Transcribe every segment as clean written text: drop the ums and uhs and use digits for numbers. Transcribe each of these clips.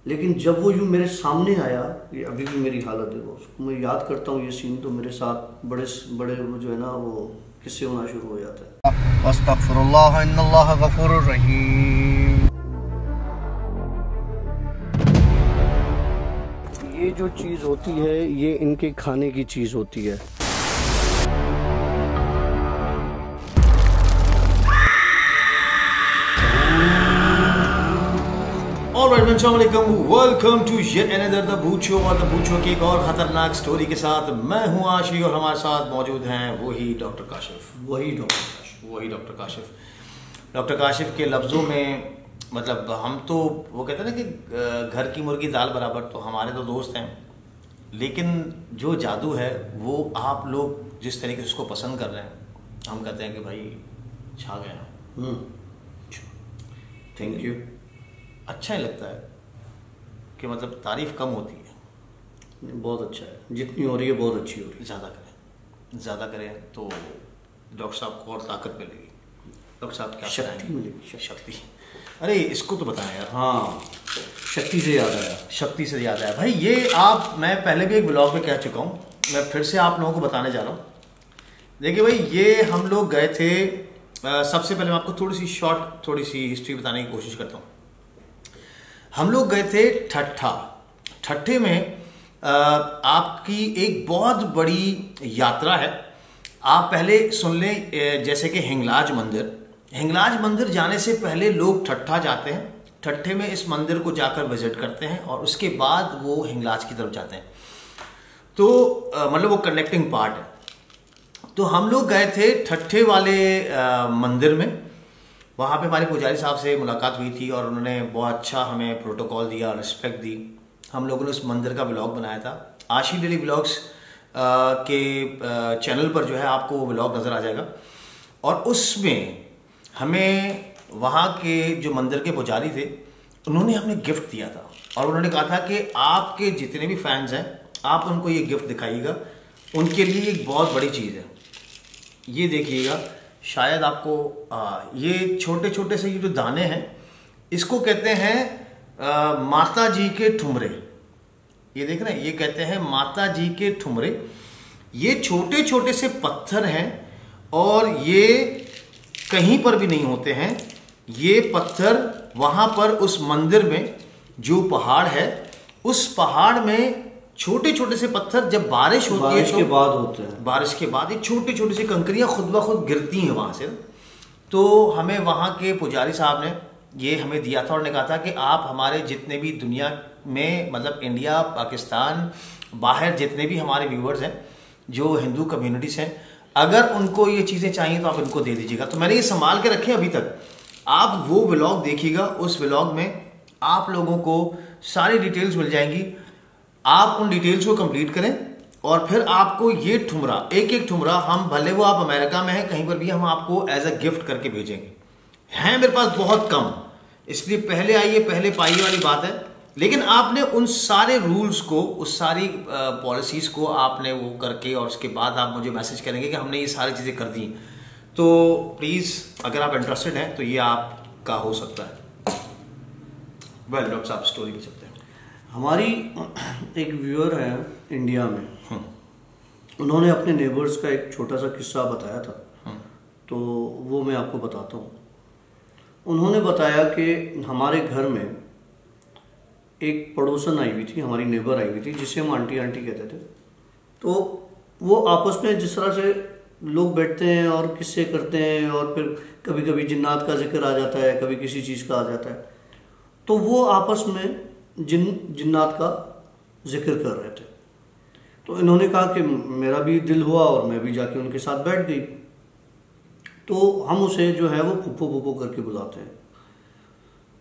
लेकिन जब वो यूँ मेरे सामने आया, ये अभी भी मेरी हालत है, वो उसको मैं याद करता हूँ ये सीन, तो मेरे साथ बड़े बड़े जो है ना वो किस्से होना शुरू हो जाता है। अस्तगफिरुल्लाह इन्नल्लाह गफूरुर रहीम। ये जो चीज़ होती है ये इनके खाने की चीज़ होती है। Welcome to yet another the Bhoot show और द भूत शो की एक और खतरनाक स्टोरी के साथ मैं हूं आशी और हमारे साथ मौजूद हैं वही डॉक्टर काशिफ के लफ्ज़ों में मतलब हम तो वो कहते हैं ना कि घर की मुर्गी दाल बराबर, तो हमारे तो दोस्त हैं, लेकिन जो जादू है वो आप लोग जिस तरीके से उसको पसंद कर रहे हैं, हम कहते हैं कि भाई छा गया। Thank you. अच्छा ही लगता है कि मतलब तारीफ कम होती है। बहुत अच्छा है, जितनी हो रही है बहुत अच्छी हो रही है। ज़्यादा करें तो डॉक्टर साहब को और ताकत मिलेगी। डॉक्टर साहब क्या शक्ति मिलेगी। शक्ति। अरे इसको तो बताएं यार। हाँ, शक्ति से याद आया भाई, ये मैं पहले भी एक ब्लॉग में कह चुका हूँ, मैं फिर से आप लोगों को बताने जा रहा हूँ। देखिए भाई, ये हम लोग गए थे, सबसे पहले मैं आपको थोड़ी सी हिस्ट्री बताने की कोशिश करता हूँ। हम लोग गए थे ठट्ठे में आपकी एक बहुत बड़ी यात्रा है। आप पहले सुन लें, जैसे कि हिंगलाज मंदिर जाने से पहले लोग ठट्ठा जाते हैं, ठट्ठे में इस मंदिर को जाकर विजिट करते हैं और उसके बाद वो हिंगलाज की तरफ जाते हैं। तो मतलब वो कनेक्टिंग पार्ट है। तो हम लोग गए थे ठट्ठे वाले मंदिर में, वहाँ पे हमारे पुजारी साहब से मुलाकात हुई थी और उन्होंने बहुत अच्छा हमें प्रोटोकॉल दिया, रिस्पेक्ट दी। हम लोगों ने उस मंदिर का व्लॉग बनाया था। आशी डेली व्लॉग्स के चैनल पर जो है आपको वो व्लॉग नज़र आ जाएगा। और उसमें हमें वहाँ के जो मंदिर के पुजारी थे, उन्होंने हमें गिफ्ट दिया था और उन्होंने कहा था कि आपके जितने भी फैंस हैं आप उनको ये गिफ्ट दिखाइएगा, उनके लिए एक बहुत बड़ी चीज़ है। ये देखिएगा, शायद आपको ये छोटे छोटे से ये जो दाने हैं इसको कहते हैं माता जी के ठुमरे। ये देख रहे हैं, ये कहते हैं माता जी के ठुमरे। ये छोटे छोटे से पत्थर हैं और ये कहीं पर भी नहीं होते हैं। ये पत्थर वहाँ पर उस मंदिर में जो पहाड़ है, उस पहाड़ में छोटे छोटे से पत्थर जब बारिश होती है, बारिश के बाद होते हैं, बारिश के बाद ये छोटी छोटी सी कंकरियां खुद ब खुद गिरती हैं वहाँ से। तो हमें वहाँ के पुजारी साहब ने ये हमें दिया था और ने कहा था कि आप हमारे जितने भी दुनिया में मतलब इंडिया, पाकिस्तान, बाहर जितने भी हमारे व्यूवर्स हैं जो हिंदू कम्युनिटीज़ हैं, अगर उनको ये चीज़ें चाहिए तो आप इनको दे दीजिएगा। तो मैंने ये संभाल के रखे अभी तक। आप वो व्लॉग देखिएगा, उस व्लॉग में आप लोगों को सारी डिटेल्स मिल जाएंगी। आप उन डिटेल्स को कंप्लीट करें और फिर आपको ये ठुमरा, एक ठुमरा, हम भले वो आप अमेरिका में हैं कहीं पर भी, हम आपको एज अ गिफ्ट करके भेजेंगे। हैं मेरे पास बहुत कम, इसलिए पहले आइए पहले पाइए वाली बात है। लेकिन आपने उन सारे रूल्स को, उस सारी पॉलिसीज़ को आपने वो करके और उसके बाद आप मुझे मैसेज करेंगे कि हमने ये सारी चीज़ें कर दी। तो प्लीज़ अगर आप इंटरेस्टेड हैं तो ये आपका हो सकता है। वेल डॉक्टर साहब, स्टोरी भी चलते हैं। हमारी एक व्यूअर है इंडिया में, उन्होंने अपने नेबर्स का एक छोटा सा किस्सा बताया था, तो वो मैं आपको बताता हूँ। उन्होंने बताया कि हमारे घर में एक पड़ोसन आई हुई थी, हमारी नेबर आई हुई थी, जिसे हम आंटी कहते थे। तो वो आपस में जिस तरह से लोग बैठते हैं और किस्से करते हैं और फिर कभी कभी जिन्नात का जिक्र आ जाता है, कभी किसी चीज़ का आ जाता है, तो वो आपस में जिन्नात का जिक्र कर रहे थे। तो इन्होंने कहा कि मेरा भी दिल हुआ और मैं भी जाके उनके साथ बैठ गई। तो हम उसे जो है वो फुप्पो करके बुलाते हैं।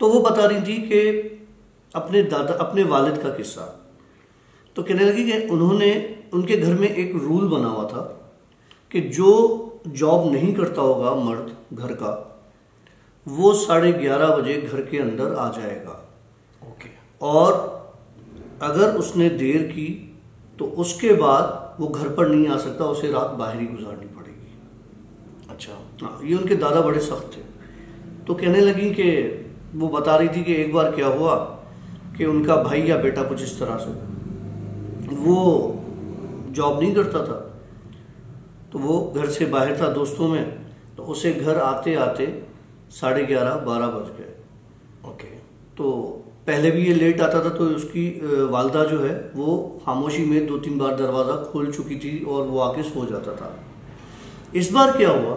तो वो बता रही थी कि अपने वालिद का किस्सा। तो कहने लगी कि उन्होंने, उनके घर में एक रूल बना हुआ था कि जो जॉब नहीं करता होगा मर्द घर का, वो 11:30 बजे घर के अंदर आ जाएगा। और अगर उसने देर की तो उसके बाद वो घर पर नहीं आ सकता, उसे रात बाहर ही गुजारनी पड़ेगी। अच्छा। हाँ, ये उनके दादा बड़े सख्त थे। तो कहने लगी कि वो बता रही थी कि एक बार क्या हुआ कि उनका भाई या बेटा कुछ इस तरह से, वो जॉब नहीं करता था, तो वो घर से बाहर था दोस्तों में, तो उसे घर आते आते 11:30-12 बज गए। ओके। तो पहले भी ये लेट आता था, तो उसकी वालदा जो है वो खामोशी में 2-3 बार दरवाज़ा खोल चुकी थी और वो आके सो जाता था। इस बार क्या हुआ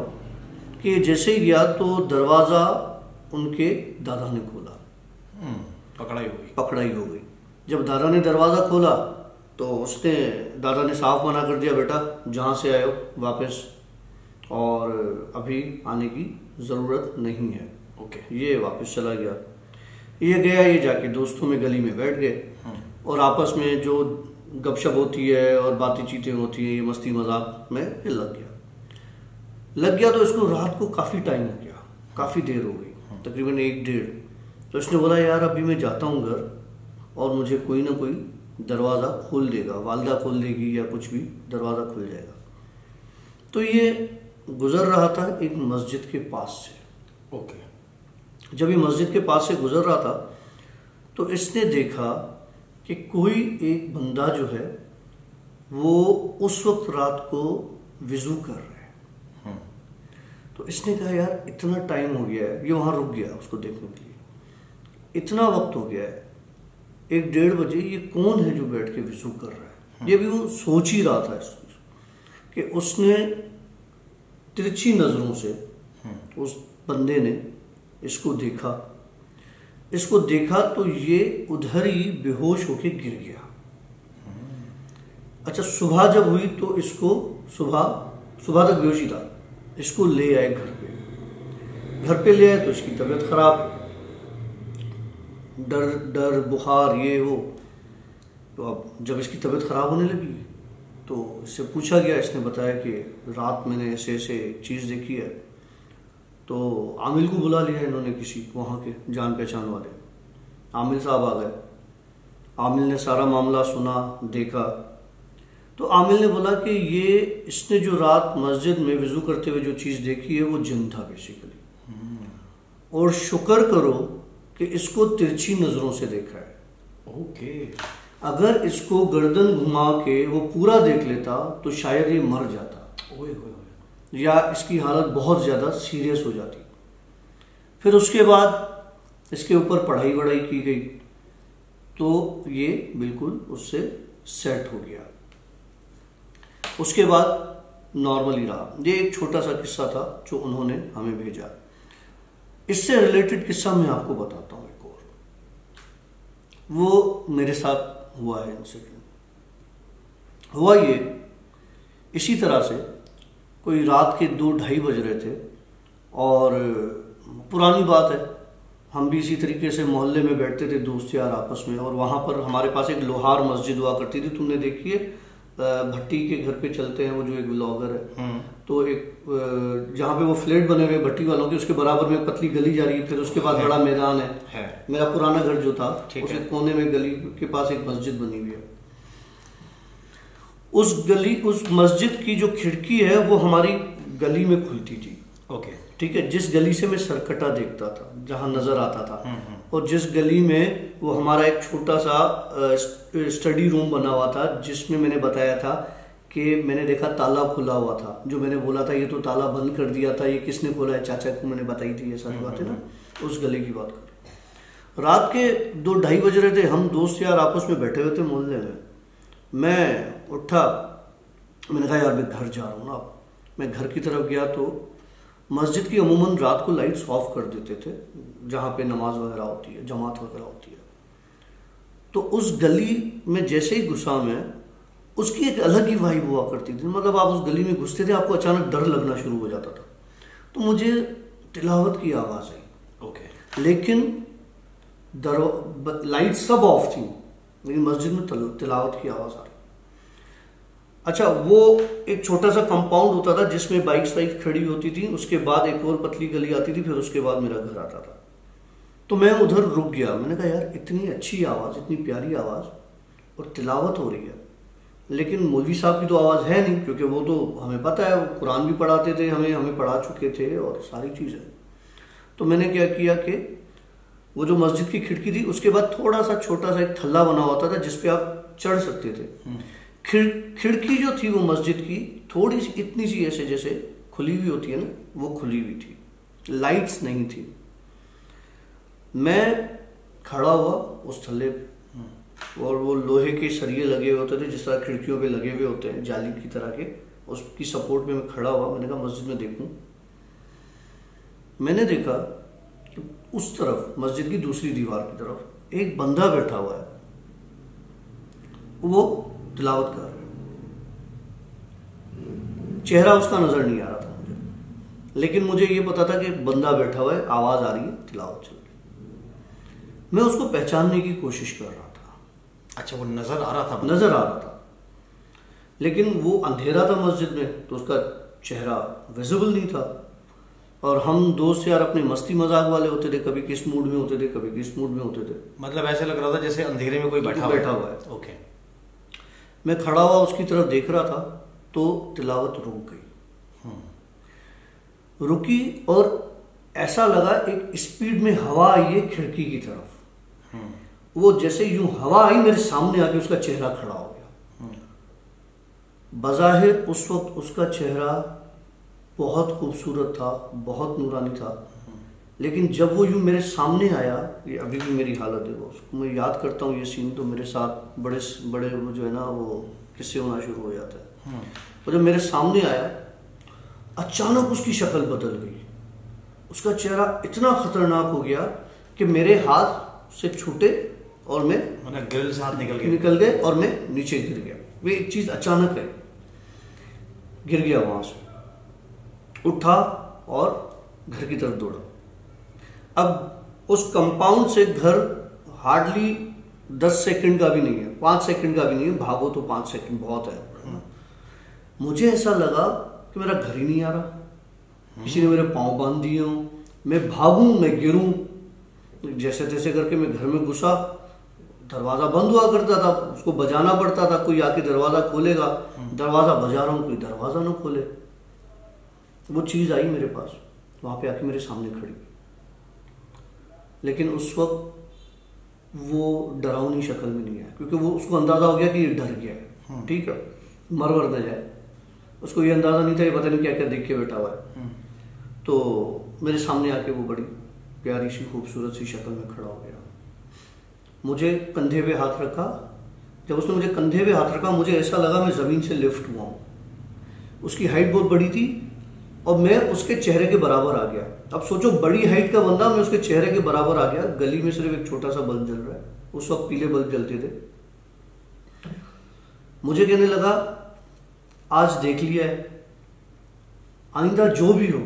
कि जैसे ही गया तो दरवाज़ा उनके दादा ने खोला। पकड़ाई हो गई। जब दादा ने दरवाज़ा खोला तो उसने, दादा ने साफ मना कर दिया, बेटा जहाँ से आए हो वापस, और अभी आने की ज़रूरत नहीं है। ओके। ये वापस चला गया। ये गया, ये जाके दोस्तों में गली में बैठ गए और आपस में जो गपशप होती है और बातें चीतें होती हैं, ये मस्ती मजाक में ये लग गया। तो इसको रात को काफ़ी टाइम हो गया, काफ़ी देर हो गई, तकरीबन 1-1:30। तो इसने बोला यार अभी मैं जाता हूँ घर और मुझे कोई ना कोई दरवाज़ा खोल देगा, वालदा खोल देगी या कुछ भी, दरवाज़ा खुल जाएगा। तो ये गुजर रहा था एक मस्जिद के पास से। ओके। जब ये मस्जिद के पास से गुजर रहा था तो इसने देखा कि कोई एक बंदा जो है वो उस वक्त रात को वज़ू कर रहा है। तो इसने कहा यार इतना टाइम हो गया है, ये वहाँ रुक गया उसको देखने के लिए, इतना वक्त हो गया है, 1-1:30 बजे, ये कौन है जो बैठ के वज़ू कर रहा है। ये भी वो सोच ही रहा था कि उसने तिरछी नज़रों से उस बंदे ने इसको देखा तो ये उधर ही बेहोश होके गिर गया। अच्छा, सुबह जब हुई तो इसको सुबह तक बेहोशी था, इसको ले आए घर पे ले आए तो इसकी तबीयत खराब, डर बुखार ये वो। तो अब जब इसकी तबीयत खराब होने लगी तो इससे पूछा गया, इसने बताया कि रात मैंने ऐसे चीज़ देखी है। तो आमिल को बुला लिया इन्होंने, किसी वहाँ के जान पहचान वाले आमिल साहब आ गए। आमिल ने सारा मामला सुना, देखा। तो आमिल ने बोला कि ये इसने जो रात मस्जिद में वज़ू करते हुए जो चीज़ देखी है वो जिन था बेसिकली, और शुक्र करो कि इसको तिरछी नज़रों से देखा है। ओके। अगर इसको गर्दन घुमा के वो पूरा देख लेता तो शायद ये मर जाता। ओए या इसकी हालत बहुत ज़्यादा सीरियस हो जाती। फिर उसके बाद इसके ऊपर पढ़ाई वढ़ाई की गई तो ये बिल्कुल उससे सेट हो गया। उसके बाद नॉर्मली रहा। ये एक छोटा सा किस्सा था जो उन्होंने हमें भेजा। इससे रिलेटेड किस्सा मैं आपको बताता हूँ एक और, वो मेरे साथ हुआ है इंसिडेंट। हुआ ये इसी तरह से, कोई रात के 2-2:30 बज रहे थे और पुरानी बात है, हम भी इसी तरीके से मोहल्ले में बैठते थे दोस्त यार आपस में, और वहाँ पर हमारे पास एक लोहार मस्जिद हुआ करती थी। तुमने देखी है भट्टी के घर पे चलते हैं वो जो एक ब्लॉगर है, तो एक जहाँ पे वो फ्लैट बने हुए भट्टी वालों के, उसके बराबर में पतली गली जा रही है, फिर उसके बाद बड़ा मैदान है। मेरा पुराना घर जो था उसके कोने में गली के पास एक मस्जिद बनी हुई है। उस मस्जिद की जो खिड़की है वो हमारी गली में खुलती थी। ओके। ठीक है, जिस गली से मैं सरकटा देखता था, जहां नजर आता था, और जिस गली में वो हमारा एक छोटा सा स्टडी रूम बना हुआ था, जिसमें मैंने बताया था कि मैंने देखा ताला खुला हुआ था, जो मैंने बोला था ये तो ताला बंद कर दिया था, ये किसने खोला है, चाचा को मैंने बताई थी ये सारी बातें ना, उस गली की बात कर। रात के 2-2:30 बज रहे थे, हम दोस्त यार आपस में बैठे हुए थे मोहल्ले में। मैं उठा, मैंने कहा यार मैं घर जा रहा हूँ ना। मैं घर की तरफ गया तो मस्जिद की अमूमन रात को लाइट्स ऑफ कर देते थे जहाँ पे नमाज वगैरह होती है, जमात वगैरह होती है। तो उस गली में जैसे ही घुसा मैं, उसकी एक अलग ही वाइब हुआ करती थी। मतलब आप उस गली में घुसते थे, आपको अचानक डर लगना शुरू हो जाता था। तो मुझे तिलावत की आवाज़ आई। ओके। लेकिन लाइट सब ऑफ थी, लेकिन मस्जिद में तिलावत की आवाज़ आ रही। अच्छा, वो एक छोटा सा कंपाउंड होता था जिसमें बाइक्स खड़ी होती थी, उसके बाद एक और पतली गली आती थी, फिर उसके बाद मेरा घर आता था। तो मैं उधर रुक गया। मैंने कहा यार इतनी अच्छी आवाज़, इतनी प्यारी आवाज़, और तिलावत हो रही है, लेकिन मौलवी साहब की तो आवाज़ है नहीं, क्योंकि वो तो हमें पता है, वो कुरान भी पढ़ाते थे, हमें पढ़ा चुके थे और सारी चीज़ें। तो मैंने क्या किया कि वो जो मस्जिद की खिड़की थी उसके बाद थोड़ा सा छोटा सा एक थल्ला बना होता था जिसपे आप चढ़ सकते थे। खिड़की जो थी वो मस्जिद की थोड़ी सी इतनी सी ऐसे जैसे खुली हुई होती है ना, वो खुली हुई थी, लाइट्स नहीं थी। मैं खड़ा हुआ उस थल्ले पे और वो लोहे के सरिये लगे हुए होते थे जिस तरह खिड़कियों पे लगे हुए होते हैं जाली की तरह के, उसकी सपोर्ट में मैं खड़ा हुआ। मैंने कहा मस्जिद में देखूं। मैंने देखा कि उस तरफ मस्जिद की दूसरी दीवार की तरफ एक बंदा बैठा हुआ है, वो तिलावत कर रहा है। चेहरा उसका नजर नहीं आ रहा था मुझे, लेकिन मुझे ये पता था कि बंदा बैठा हुआ है, आवाज आ रही है, तिलावत चल रही है। मैं उसको पहचानने की कोशिश कर रहा था। अच्छा, वो नजर आ रहा था? नजर आ रहा था, लेकिन वो अंधेरा था मस्जिद में तो उसका चेहरा विजिबल नहीं था। और हम दोस्त यार अपने मस्ती मजाक वाले होते थे, कभी किस मूड में होते थे, कभी किस मूड में होते थे। मतलब ऐसे लग रहा था जैसे अंधेरे में कोई बैठा हुआ है। ओके। मैं खड़ा हुआ उसकी तरफ देख रहा था तो तिलावत रुक गई। रुकी और ऐसा लगा एक स्पीड में हवा आई है खिड़की की तरफ। वो जैसे यूं हवा आई मेरे सामने आके उसका चेहरा खड़ा हो गया। बज़ाहिर उस वक्त उसका चेहरा बहुत खूबसूरत था, बहुत नूरानी था, लेकिन जब वो यूं मेरे सामने आया, ये अभी भी मेरी हालत है, वो उसको मैं याद करता हूँ ये सीन तो मेरे साथ बड़े बड़े वो जो है ना वो किस्से होना शुरू हो जाता है। और जब मेरे सामने आया अचानक उसकी शक्ल बदल गई। उसका चेहरा इतना खतरनाक हो गया कि मेरे हाथ से छूटे और मैं ग्रिल से हाथ निकल गए और मैं नीचे गिर गया। वे एक चीज अचानक है, गिर गया, वहां से उठा और घर की तरफ दौड़ा। अब उस कंपाउंड से घर हार्डली 10 सेकंड का भी नहीं है, 5 सेकंड का भी नहीं है, भागो तो 5 सेकंड बहुत है। मुझे ऐसा लगा कि मेरा घर ही नहीं आ रहा, किसी ने मेरे पांव बांध दिए हों, मैं भागूं, मैं गिरूं, जैसे तैसे करके मैं घर में घुसा। दरवाजा बंद हुआ करता था, उसको बजाना पड़ता था, कोई आके दरवाजा खोलेगा, दरवाजा बजा रहा हूं, कोई दरवाजा ना खोले। वो चीज आई मेरे पास, वहां पे आके मेरे सामने खड़ी, लेकिन उस वक्त वो डरावनी शक्ल में नहीं आया, क्योंकि वो उसको अंदाजा हो गया कि ये डर गया है, ठीक है, मर न जाए। उसको ये अंदाजा नहीं था, ये पता नहीं क्या क्या देख के बैठा हुआ है। तो मेरे सामने आके वो बड़ी प्यारी सी खूबसूरत सी शक्ल में खड़ा हो गया। मुझे कंधे पे हाथ रखा। जब उसने मुझे कंधे पे हाथ रखा मुझे ऐसा लगा मैं जमीन से लिफ्ट हुआ हूं। उसकी हाइट बहुत बड़ी थी और मैं उसके चेहरे के बराबर आ गया। अब सोचो, बड़ी हाइट का बंदा, मैं उसके चेहरे के बराबर आ गया। गली में सिर्फ एक छोटा सा बल्ब जल रहा है, उस वक्त पीले बल्ब जलते थे। मुझे कहने लगा, आज देख लिया है, आइंदा जो भी हो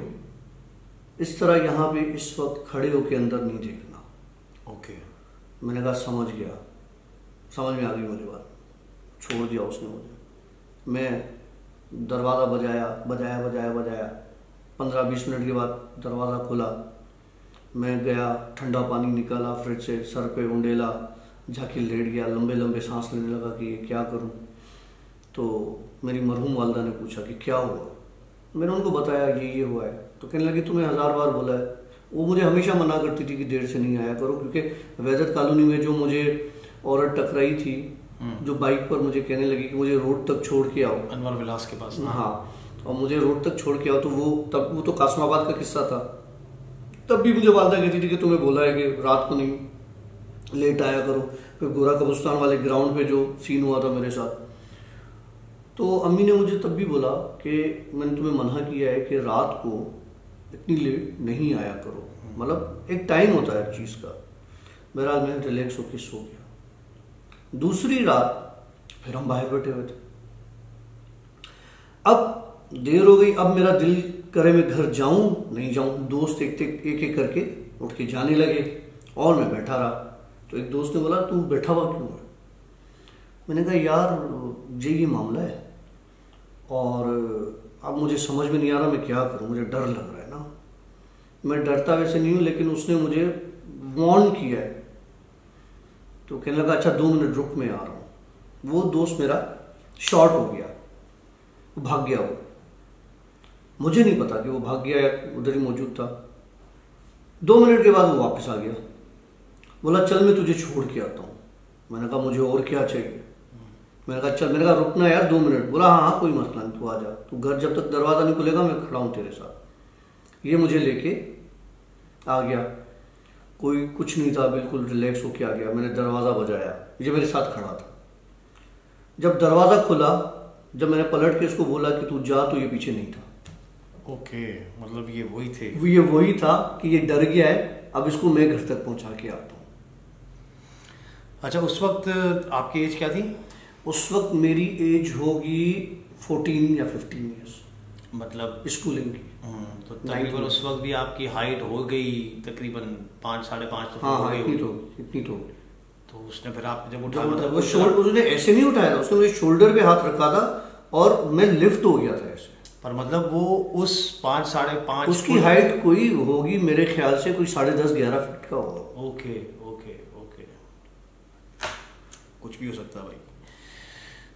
इस तरह यहां पे इस वक्त खड़े होके अंदर नहीं देखना। ओके। मैंने कहा समझ गया, समझ में आ गई मुझे बात। छोड़ दिया उसने मुझे। मैं दरवाज़ा बजाया बजाया बजाया बजाया 15-20 मिनट के बाद दरवाज़ा खुला। मैं गया, ठंडा पानी निकाला फ्रिज से, सर पे उंडेला, जाके लेट गया, लंबे लंबे सांस लेने लगा कि ये क्या करूं। तो मेरी मरहूम वालदा ने पूछा कि क्या हुआ। मैंने उनको बताया ये हुआ है। तो कहने लगी तुम्हें 1000 बार बोला है। वो मुझे हमेशा मना करती थी कि देर से नहीं आया करो, क्योंकि वैदत कॉलोनी में जो मुझे औरत टकराई थी जो बाइक पर मुझे कहने लगी कि मुझे रोड तक छोड़ के आओ, अनवर विलास के पास। हाँ, और मुझे रोड तक छोड़ के आओ, तो वो तो कासमाबाद का किस्सा था। तब भी मुझे वालदा कहती थी कि तुम्हें बोला है कि रात को नहीं लेट आया करो। फिर गोरा कब्रिस्तान वाले ग्राउंड पे जो सीन हुआ था मेरे साथ, तो अम्मी ने मुझे तब भी बोला कि मैंने तुम्हें मना किया है कि रात को इतनी लेट नहीं आया करो। मतलब एक टाइम होता है हर चीज़ का। बहरहाल मैं रिलैक्स होकर सो गया। दूसरी रात फिर हम बाहर बैठे हुए थे। अब देर हो गई, अब मेरा दिल करे मैं घर जाऊं नहीं जाऊं। दोस्त एक एक करके उठ के जाने लगे और मैं बैठा रहा। तो एक दोस्त ने बोला तू बैठा हुआ क्यों है? मैंने कहा यार ये मामला है और अब मुझे समझ में नहीं आ रहा मैं क्या करूं, मुझे डर लग रहा है ना। मैं डरता वैसे नहीं हूं, लेकिन उसने मुझे वार्न किया है। तो कहने लगा अच्छा 2 मिनट रुक, मैं आ रहा हूं। वो दोस्त मेरा शॉर्ट हो गया, वो भाग गया। वो मुझे नहीं पता कि वो भाग गया या उधर ही मौजूद था। 2 मिनट के बाद वो वापस आ गया। बोला चल मैं तुझे छोड़ के आता हूँ। मैंने कहा मुझे और क्या चाहिए। मैंने कहा चल, मैंने कहा रुकना यार 2 मिनट। बोला हाँ हाँ कोई मसला नहीं, तू आ जा, तू घर जब तक दरवाज़ा नहीं खुलेगा मैं खड़ा हूँ तेरे साथ। ये मुझे लेके आ गया, कोई कुछ नहीं था, बिल्कुल रिलैक्स होके आ गया। मैंने दरवाज़ा बजाया, ये मेरे साथ खड़ा था। जब दरवाज़ा खुला, जब मैंने पलट के इसको बोला कि तू जा, तो ये पीछे नहीं था। ओके, मतलब ये वही थे। ये वही था कि ये डर गया है, अब इसको मैं घर तक पहुंचा के आता हूँ। अच्छा, उस वक्त आपकी एज क्या थी? उस वक्त मेरी एज होगी 14 या 15 ईयर्स, मतलब स्कूलिंग की। तो तकरीबन उस वक्त भी आपकी हाइट हो गई तकरीबन 5 साढ़े 5 तो हाँ हो हाँ गई इतनी तो। तो उसने फिर आप जब उठा, मतलब उसने ऐसे नहीं उठाया, उसने मेरे शोल्डर पे हाथ रखा था और मैं लिफ्ट हो गया था ऐसे। पर मतलब वो उस 5 साढ़े 5 उसकी हाइट कोई होगी मेरे ख्याल से कोई 10.5-11 फीट का होगा। ओके ओके ओके, कुछ भी हो सकता है भाई।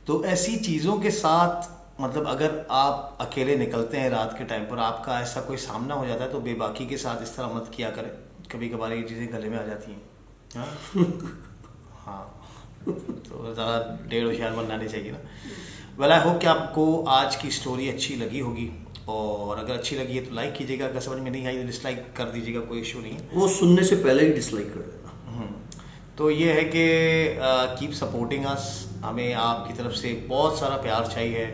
तो ऐसी चीज़ों के साथ मतलब अगर आप अकेले निकलते हैं रात के टाइम पर, आपका ऐसा कोई सामना हो जाता है, तो बेबाकी के साथ इस तरह मत किया करें। कभी कभार ये चीज़ें गले में आ जाती हैं। हाँ तो ज़्यादा डेढ़ होशियार बनना नहीं चाहिए ना। वेल आई होप कि आपको आज की स्टोरी अच्छी लगी होगी, और अगर अच्छी लगी है तो लाइक कीजिएगा, अगर समझ में नहीं आई तो डिसलाइक कर दीजिएगा, कोई इशू नहीं है। वो सुनने से पहले ही डिसलाइक कर देना। तो ये है कि कीप सपोर्टिंग अस, हमें आपकी तरफ से बहुत सारा प्यार चाहिए।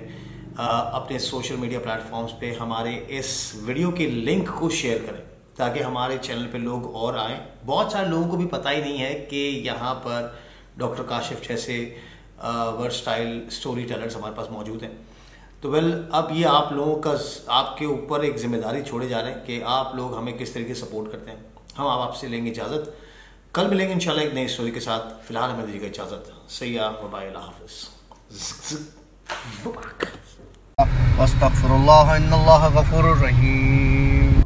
अपने सोशल मीडिया प्लेटफॉर्म्स पे हमारे इस वीडियो के लिंक को शेयर करें ताकि हमारे चैनल पे लोग और आएँ। बहुत सारे लोगों को भी पता ही नहीं है कि यहाँ पर डॉक्टर काशिफ जैसे वर्सटाइल स्टोरी टेलर्स हमारे पास मौजूद हैं। तो वेल, अब ये आप लोगों का, आपके ऊपर एक जिम्मेदारी छोड़े जा रहे हैं कि आप लोग हमें किस तरीके से सपोर्ट करते हैं। हम आपसे लेंगे इजाज़त, कल मिलेंगे इंशाल्लाह एक नई स्टोरी के साथ। फिलहाल हमें दीजिएगा इजाज़त। सैया बाय, अल्लाह हाफ़िज़। अस्तगफिरुल्लाह इन्नल्लाह गफूरुर रहीम।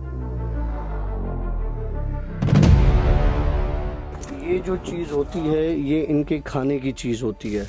ये जो चीज़ होती है ये इनके खाने की चीज़ होती है।